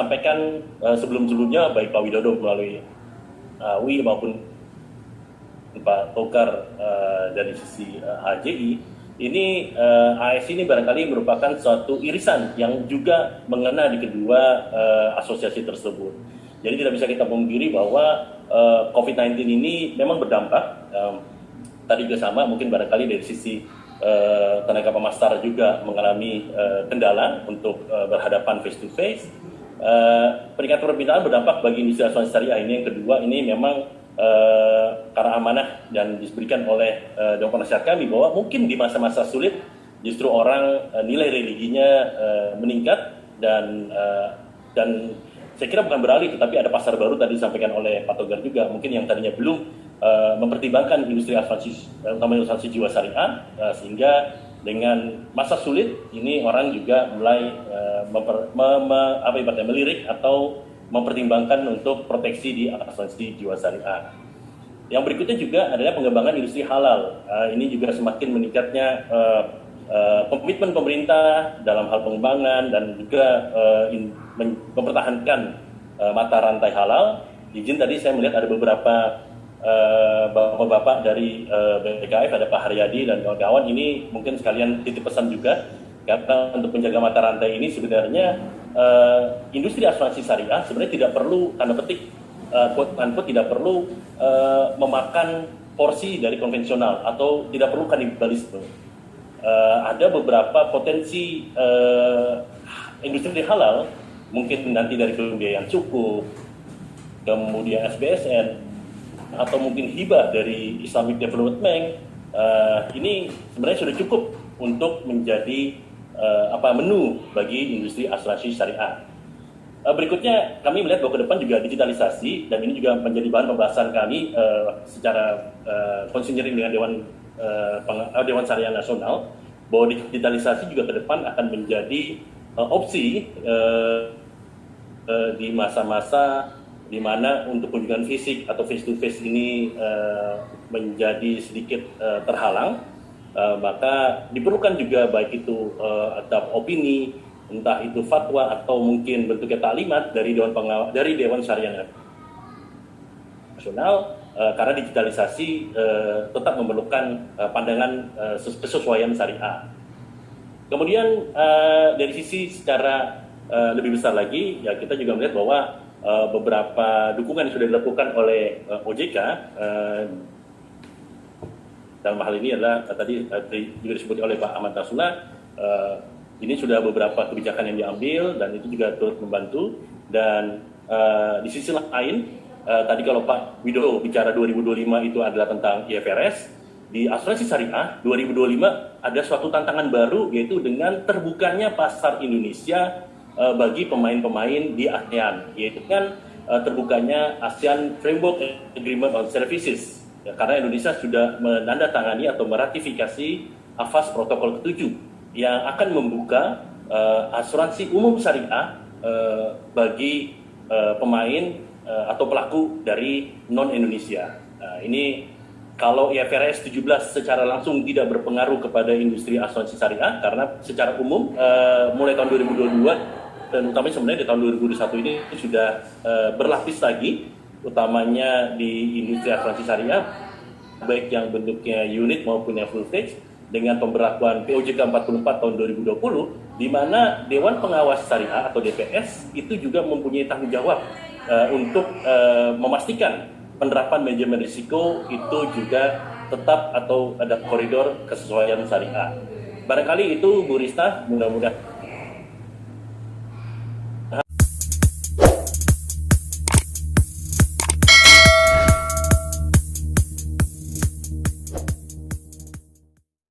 disampaikan sebelum-sebelumnya baik Pak Widodo melalui Wi maupun Pak Tokar dari sisi HJI, ini ASI ini barangkali merupakan suatu irisan yang juga mengena di kedua asosiasi tersebut. Jadi tidak bisa kita pungkiri bahwa COVID-19 ini memang berdampak. Tadi juga sama, mungkin barangkali dari sisi tenaga pemasar juga mengalami kendala untuk berhadapan face to face. Peningkatan permintaan berdampak bagi industri asuransi syariah ini. Yang kedua, ini memang karena amanah dan diberikan oleh Dewan Penasihat kami bahwa mungkin di masa-masa sulit justru orang nilai religinya meningkat dan saya kira bukan beralih, tetapi ada pasar baru tadi disampaikan oleh Pak Togar juga, mungkin yang tadinya belum mempertimbangkan industri asuransi, utamanya asuransi jiwa syariah, sehingga dengan masa sulit ini orang juga mulai melirik atau mempertimbangkan untuk proteksi di asuransi jiwa syariah. Yang berikutnya juga adalah pengembangan industri halal. Ini juga semakin meningkatnya komitmen pemerintah dalam hal pengembangan dan juga mempertahankan mata rantai halal. Izin tadi saya melihat ada beberapa bapak-bapak dari BKF, ada Pak Haryadi dan kawan-kawan. Ini mungkin sekalian titip pesan juga, karena untuk menjaga mata rantai ini sebenarnya industri asuransi syariah sebenarnya tidak perlu, tanda petik, quote-unquote, tidak perlu memakan porsi dari konvensional atau tidak perlu kanibalisme. Ada beberapa potensi industri halal, mungkin nanti dari pembiayaan cukup, kemudian SBSN, atau mungkin hibah dari Islamic Development Bank. Ini sebenarnya sudah cukup untuk menjadi menu bagi industri asuransi syariah. Berikutnya kami melihat bahwa ke depan juga digitalisasi, dan ini juga menjadi bahan pembahasan kami secara konsinyering dengan Dewan Syariah Nasional, bahwa digitalisasi juga ke depan akan menjadi opsi di masa-masa di mana untuk kunjungan fisik atau face to face ini menjadi sedikit terhalang. Maka diperlukan juga baik itu ada opini, entah itu fatwa atau mungkin bentuknya taklimat dari Dewan Syariah Nasional, karena digitalisasi tetap memerlukan pandangan kesesuaian syariah. Kemudian dari sisi secara lebih besar lagi, ya kita juga melihat bahwa beberapa dukungan yang sudah dilakukan oleh OJK dalam hal ini adalah tadi juga disebut oleh Pak Ahmad Rasulullah, ini sudah beberapa kebijakan yang diambil dan itu juga turut membantu. Dan di sisi lain, tadi kalau Pak Widodo bicara 2025 itu adalah tentang IFRS, di asuransi syariah 2025 ada suatu tantangan baru, yaitu dengan terbukanya pasar Indonesia bagi pemain-pemain di ASEAN, yaitu kan terbukanya ASEAN Framework Agreement on Services. Ya, karena Indonesia sudah menandatangani atau meratifikasi AFAS Protokol ke-7 yang akan membuka asuransi umum syariah bagi pemain atau pelaku dari non-Indonesia. Ini kalau IFRS 17 secara langsung tidak berpengaruh kepada industri asuransi syariah, karena secara umum mulai tahun 2022 dan utamanya sebenarnya di tahun 2021 ini sudah berlapis lagi, utamanya di industri asuransi syariah, baik yang bentuknya unit maupun yang full stage, dengan pemberlakuan POJK 44 tahun 2020, di mana Dewan Pengawas Syariah atau DPS itu juga mempunyai tanggung jawab untuk memastikan penerapan manajemen risiko itu juga tetap atau ada koridor kesesuaian syariah. Barangkali itu Bu Rista, mudah-mudahan